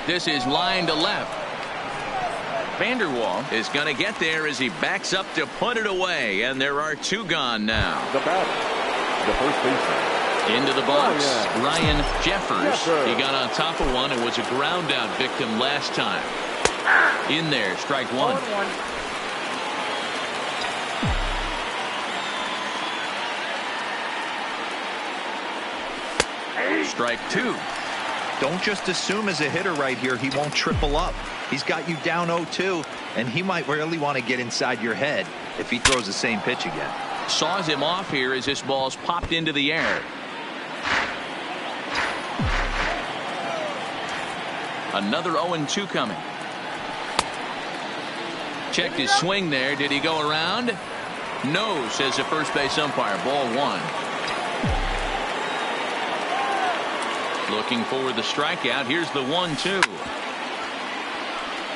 This is line to left. Vanderwall is going to get there as he backs up to put it away, and there are 2 gone now. The batter, the first baseman. Into the box, Ryan Jeffers. He got on top of one and was a ground out victim last time. In there, strike 1. 1-1. Strike 2. Don't just assume as a hitter right here he won't triple up. He's got you down 0-2, and he might really want to get inside your head if he throws the same pitch again. Saws him off here as this ball's popped into the air. Another 0-2 coming. Checked his swing there. Did he go around? No, says the first base umpire. Ball 1. Looking for the strikeout. Here's the 1-2.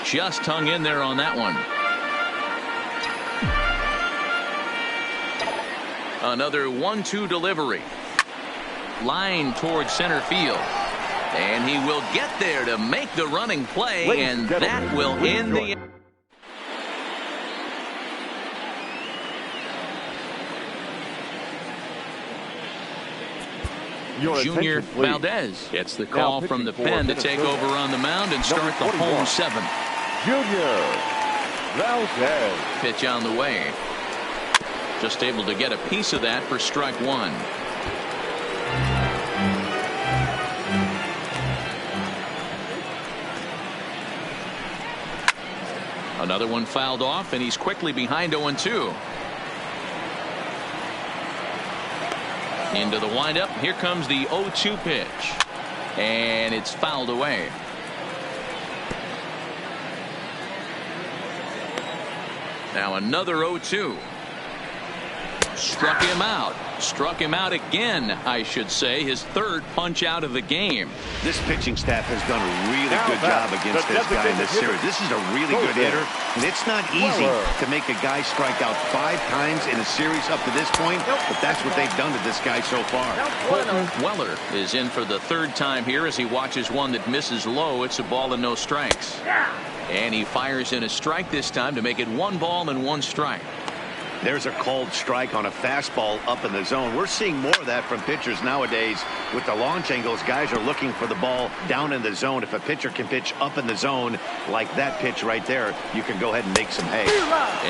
Just hung in there on that one. Another 1-2 delivery. Line towards center field. And he will get there to make the running play, and that will end the... Junior Valdez gets the call from the pen to take over on the mound and start the home 7. Junior Valdez. Pitch on the way. Just able to get a piece of that for strike 1. Another one fouled off, and he's quickly behind 0-2. Into the windup. Here comes the 0-2 pitch. And it's fouled away. Now another 0-2. Struck him out. Struck him out again, I should say. His 3rd punch out of the game. This pitching staff has done a really good job against this guy in this series. This is a really good hitter, and it's not easy to make a guy strike out 5 times in a series up to this point, but that's what they've done to this guy so far. Colton Weller is in for the 3rd time here as he watches one that misses low. It's a ball and no strikes. And he fires in a strike this time to make it 1 ball and 1 strike. There's a called strike on a fastball up in the zone. We're seeing more of that from pitchers nowadays. With the launch angles, guys are looking for the ball down in the zone. If a pitcher can pitch up in the zone like that pitch right there, you can go ahead and make some hay.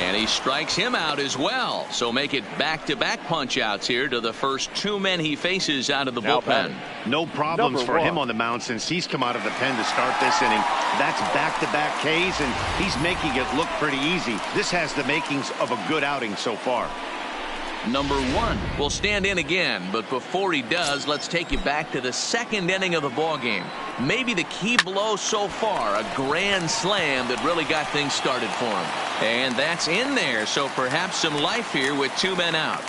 And he strikes him out as well. So make it back-to-back punch-outs here to the first 2 men he faces out of the bullpen. No problems for him on the mound since he's come out of the pen to start this inning. That's back-to-back Ks, and he's making it look pretty easy. This has the makings of a good outing so far. Number 1 will stand in again, but before he does, let's take you back to the 2nd inning of the ball game. Maybe the key blow so far, a grand slam that really got things started for him. And that's in there, so perhaps some life here with 2 men out.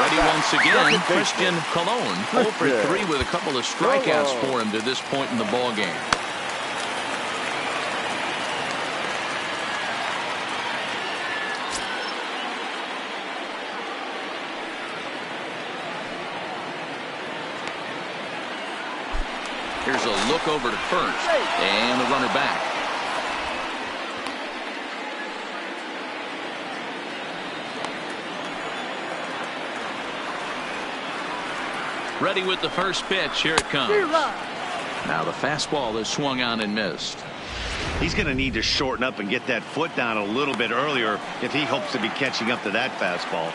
Ready once again, Christian Colon, 0 for 3 with a couple of strikeouts for him to this point in the ball game. Here's a look over to first, and the runner back. Ready with the first pitch. Here it comes. Now the fastball is swung on and missed. He's going to need to shorten up and get that foot down a little bit earlier if he hopes to be catching up to that fastball.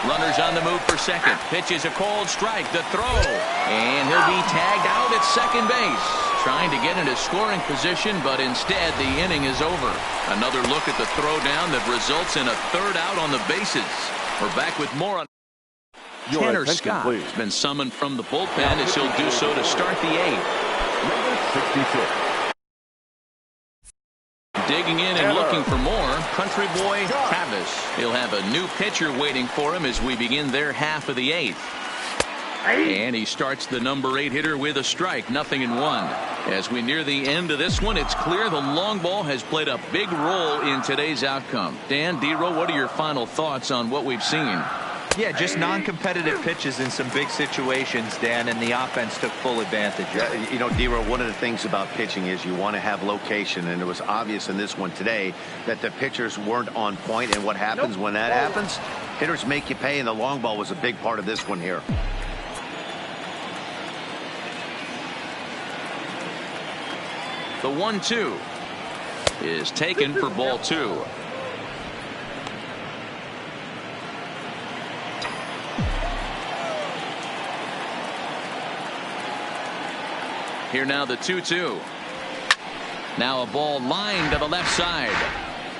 Runners on the move for second. Pitch is a cold strike. The throw. And he'll be tagged out at second base. Trying to get into scoring position, but instead the inning is over. Another look at the throw down that results in a 3rd out on the bases. We're back with more on Tanner Scott has been summoned from the bullpen as he'll do so to start the 8th. Number 66. Digging in and looking for more, country boy Travis. He'll have a new pitcher waiting for him as we begin their half of the 8th. And he starts the number 8 hitter with a strike, 0-1. As we near the end of this one, it's clear the long ball has played a big role in today's outcome. Dan, D-Row, what are your final thoughts on what we've seen? Yeah, just non-competitive pitches in some big situations, Dan, and the offense took full advantage. Yeah, you know, D-Row, one of the things about pitching is you want to have location, and it was obvious in this one today that the pitchers weren't on point, and what happens when that happens? Hitters make you pay, and the long ball was a big part of this one here. The 1-2 is taken for ball 2. Here now the 2-2. Now a ball lined to the left side,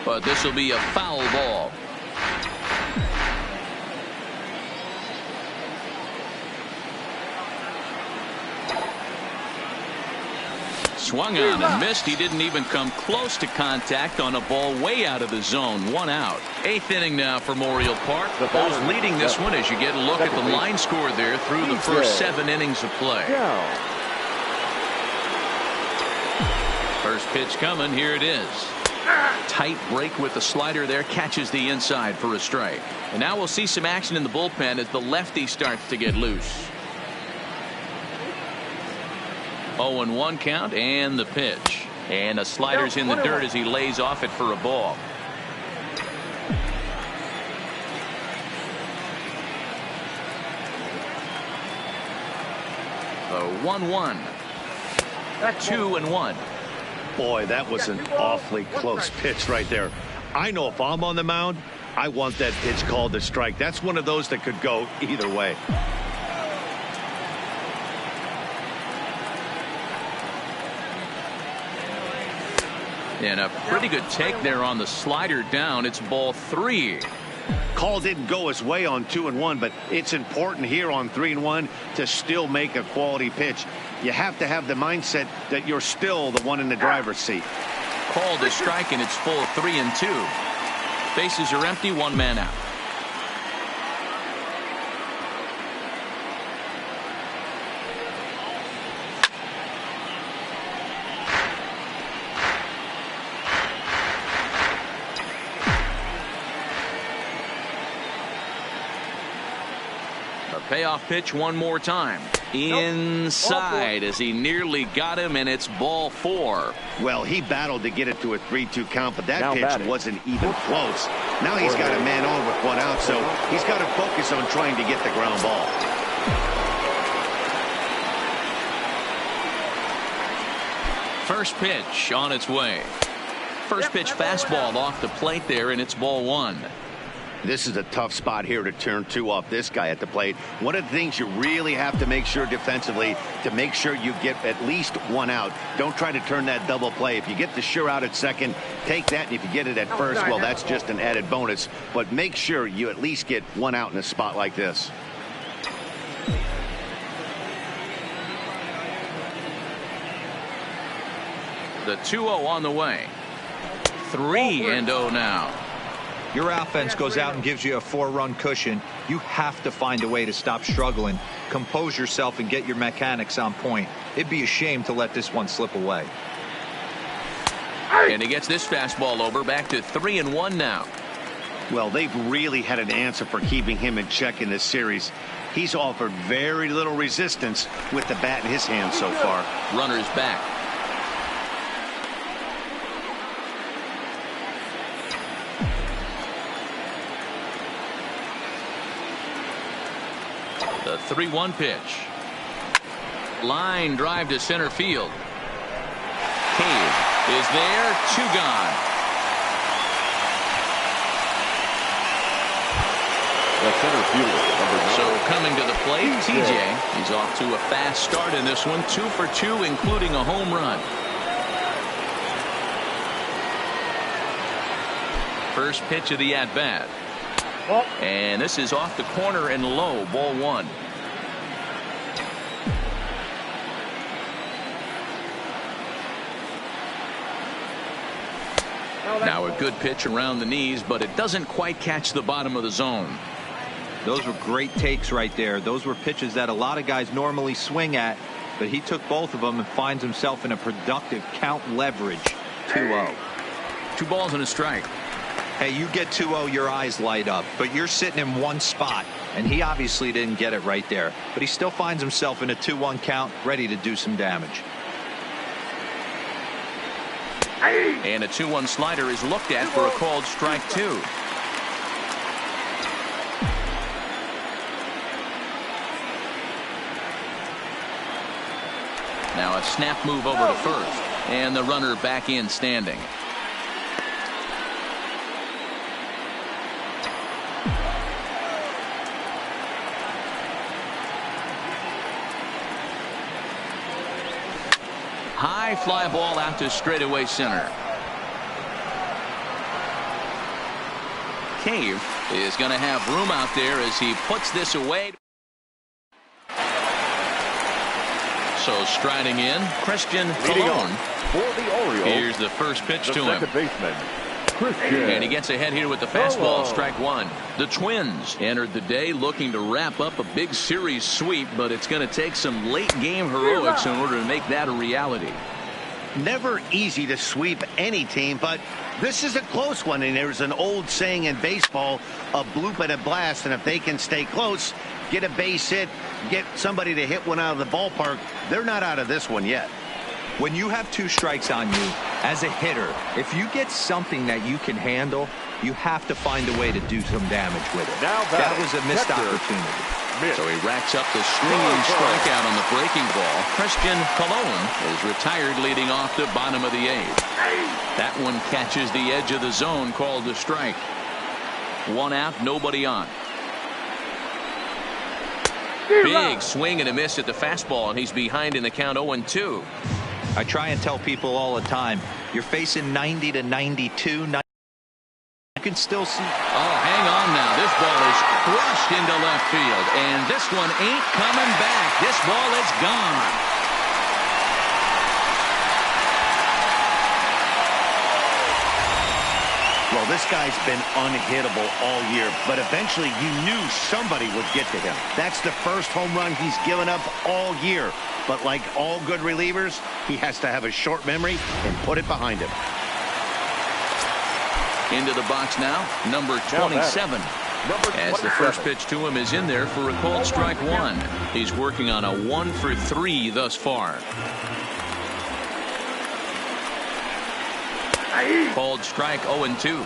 but this will be a foul ball. Swung on and missed. He didn't even come close to contact on a ball way out of the zone. 1 out. 8th inning now for Memorial Park. The Bulls leading this one as you get a look at the line score there through the first 7 innings of play. First pitch coming. Here it is. Tight break with the slider there. Catches the inside for a strike. And now we'll see some action in the bullpen as the lefty starts to get loose. 0-1 count and the pitch. And a slider's in the dirt as he lays off it for a ball. The 1-1. 2-1. Boy, that was an awfully close pitch right there. I know if I'm on the mound, I want that pitch called a strike. That's one of those that could go either way. And a pretty good take there on the slider down. It's ball 3. Call didn't go his way on 2-1, but it's important here on 3-1 to still make a quality pitch. You have to have the mindset that you're still the one in the driver's seat. Called a strike, and it's full 3-2. Bases are empty, 1 man out. Payoff pitch one more time. Inside as he nearly got him, and it's ball 4. Well, he battled to get it to a 3-2 count, but that pitch wasn't even close. Now he's got a man on with 1 out, so he's got to focus on trying to get the ground ball. First pitch on its way. First pitch fastball off the plate there, and it's ball 1. This is a tough spot here to turn 2 off this guy at the plate. One of the things you really have to make sure defensively to make sure you get at least 1 out. Don't try to turn that double play. If you get the sure out at second, take that, and if you get it at first, well, that's just an added bonus. But make sure you at least get 1 out in a spot like this. The 2-0 on the way. 3-0 now. Your offense goes out and gives you a 4-run cushion. You have to find a way to stop struggling, compose yourself, and get your mechanics on point. It'd be a shame to let this one slip away. And he gets this fastball over, back to 3-1 now. Well, they've really had an answer for keeping him in check in this series. He's offered very little resistance with the bat in his hand so far. Runners back. The 3-1 pitch. Line drive to center field. Cave is there. 2 gone. The center fielder, number 9. So coming to the plate, TJ. He's off to a fast start in this one. 2 for 2, including a home run. First pitch of the at-bat. And this is off the corner and low, ball one. Now a good pitch around the knees, but it doesn't quite catch the bottom of the zone. Those were great takes right there. Those were pitches that a lot of guys normally swing at, but he took both of them and finds himself in a productive count leverage. 2-0. 2 balls and a strike. Hey, you get 2-0, your eyes light up, but you're sitting in one spot, and he obviously didn't get it right there. But he still finds himself in a 2-1 count, ready to do some damage. And a 2-1 slider is looked at for a called strike 2. Now a snap move over to first, and the runner back in standing. High fly ball out to straightaway center. Cave is going to have room out there as he puts this away. So striding in, Christian Colon. For the Orioles, here's the first pitch to him. Second baseman, Christian. And he gets ahead here with the fastball, strike 1. The Twins entered the day looking to wrap up a big series sweep, but it's going to take some late game heroics in order to make that a reality. Never easy to sweep any team, but this is a close one, and there's an old saying in baseball, a bloop and a blast, and if they can stay close, get a base hit, get somebody to hit one out of the ballpark, they're not out of this one yet. When you have 2 strikes on you as a hitter, if you get something that you can handle, you have to find a way to do some damage with it. That was a missed opportunity. So he racks up the swinging strikeout on the breaking ball. Christian Colon is retired leading off the bottom of the 8th. That one catches the edge of the zone, called a strike. 1 out, nobody on. Big swing and a miss at the fastball, and he's behind in the count 0-2. I try and tell people all the time, you're facing 90 to 92. You can still see. Oh, hang on now. This ball is crushed into left field, and this one ain't coming back. This ball is gone. Well, this guy's been unhittable all year, but eventually you knew somebody would get to him. That's the first home run he's given up all year. But like all good relievers, he has to have a short memory and put it behind him. Into the box now, number 27. As the first pitch to him is in there for a called strike 1. He's working on a 1 for 3 thus far. Called strike 0-2.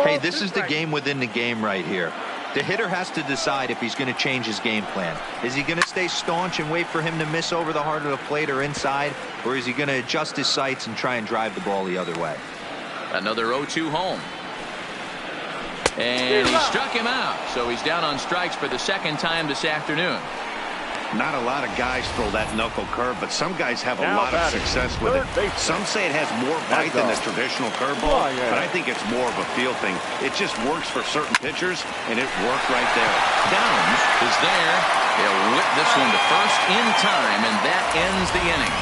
Hey, this is the game within the game right here. The hitter has to decide if he's going to change his game plan. Is he going to stay staunch and wait for him to miss over the heart of the plate or inside, or is he going to adjust his sights and try and drive the ball the other way? Another 0-2 home. And he struck him out, so he's down on strikes for the second time this afternoon. Not a lot of guys throw that knuckle curve, but some guys have a lot of success with it. Some say it has more bite than the traditional curveball, but I think it's more of a feel thing. It just works for certain pitchers, and it worked right there. Downs is there. He'll whip this one to first in time, and that ends the inning.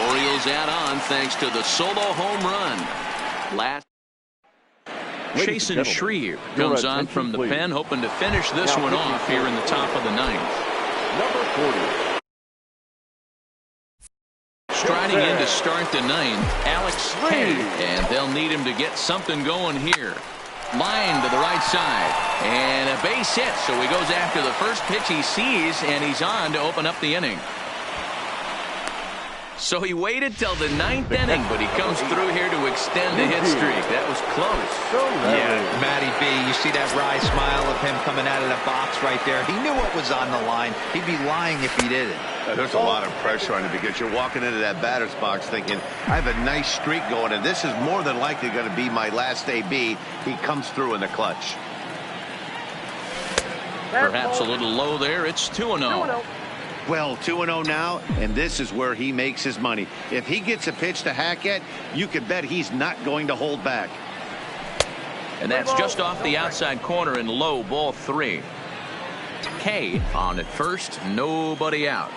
Orioles add on thanks to the solo home run. Chasen Shreve comes on from the pen, hoping to finish this one off here in the top of the 9th. Number 40. Striding in to start the 9th, Alex Kay, and they'll need him to get something going here. Line to the right side, and a base hit, so he goes after the first pitch he sees, and he's on to open up the inning. So he waited till the 9th inning, but he comes through here to extend the hit streak. That was close. Yeah, Matty B, you see that wry smile of him coming out of the box right there. He knew what was on the line. He'd be lying if he didn't. There's a lot of pressure on him because you're walking into that batter's box thinking, I have a nice streak going, and this is more than likely going to be my last AB. He comes through in the clutch. Perhaps a little low there. It's 2-0. Well, 2-0 now, and this is where he makes his money. If he gets a pitch to hack at, you can bet he's not going to hold back. And that's just off the outside corner and low, ball 3. K on at first, nobody out.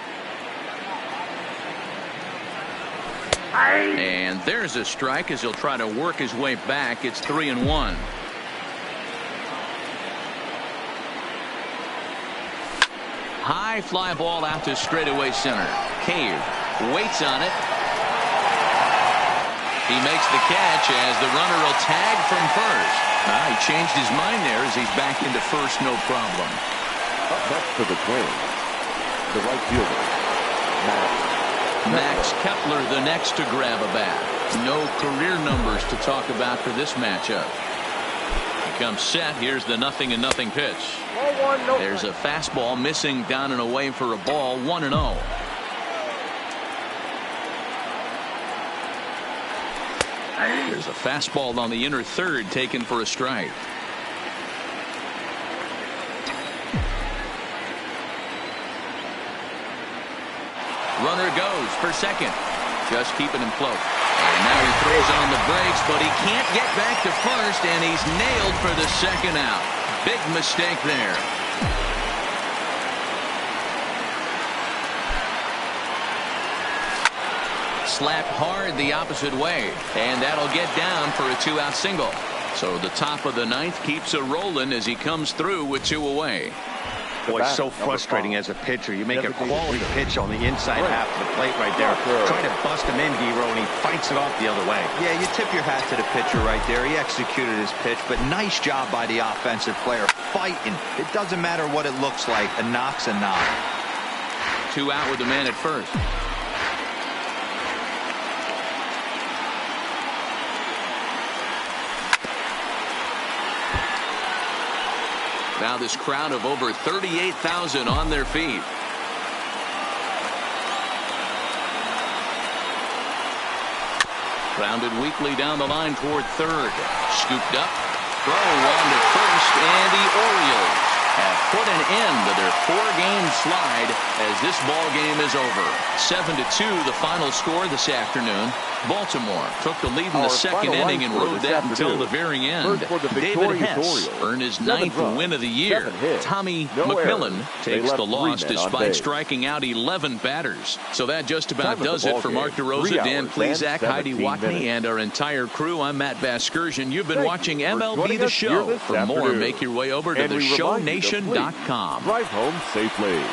And there's a strike as he'll try to work his way back. It's 3-1. High fly ball out to straightaway center. Cave waits on it. He makes the catch as the runner will tag from first. He changed his mind there as he's back into first, no problem. Up next for the Twins, the right fielder, Max Kepler, the next to grab a bat. No career numbers to talk about for this matchup. He comes set. Here's the 0-0 pitch. There's a fastball missing down and away for a ball. 1-0. There's a fastball on the inner third taken for a strike. Runner goes for second. Just keeping him float. And now he throws on the brakes, but he can't get back to first, and he's nailed for the second out. Big mistake there. Slapped hard the opposite way, and that'll get down for a 2-out single. So the top of the ninth keeps it rolling as he comes through with 2 away. Boy, it's so frustrating as a pitcher. You make a quality pitch on the inside half of the plate right there. Try to bust him in, Hero, and he fights it off the other way. Yeah, you tip your hat to the pitcher right there. He executed his pitch, but nice job by the offensive player fighting. It doesn't matter what it looks like. A knock's a knock. 2 out with the man at first. Now this crowd of over 38,000 on their feet. Grounded weakly down the line toward third. Scooped up. Throw on to first, and the Orioles have put an end to their 4-game slide as this ball game is over. 7-2 the final score this afternoon. Baltimore took the lead in the second inning and rode that until the very end. David Hess earned his 9th win of the year. Tommy McMillan takes the loss despite striking out 11 batters. So that just about does it for Mark DeRosa, Dan Plesac, Heidi Watney, and our entire crew. I'm Matt Vasgersian. You've been watching MLB The Show. For more, make your way over to theshownation.com. Drive home safely.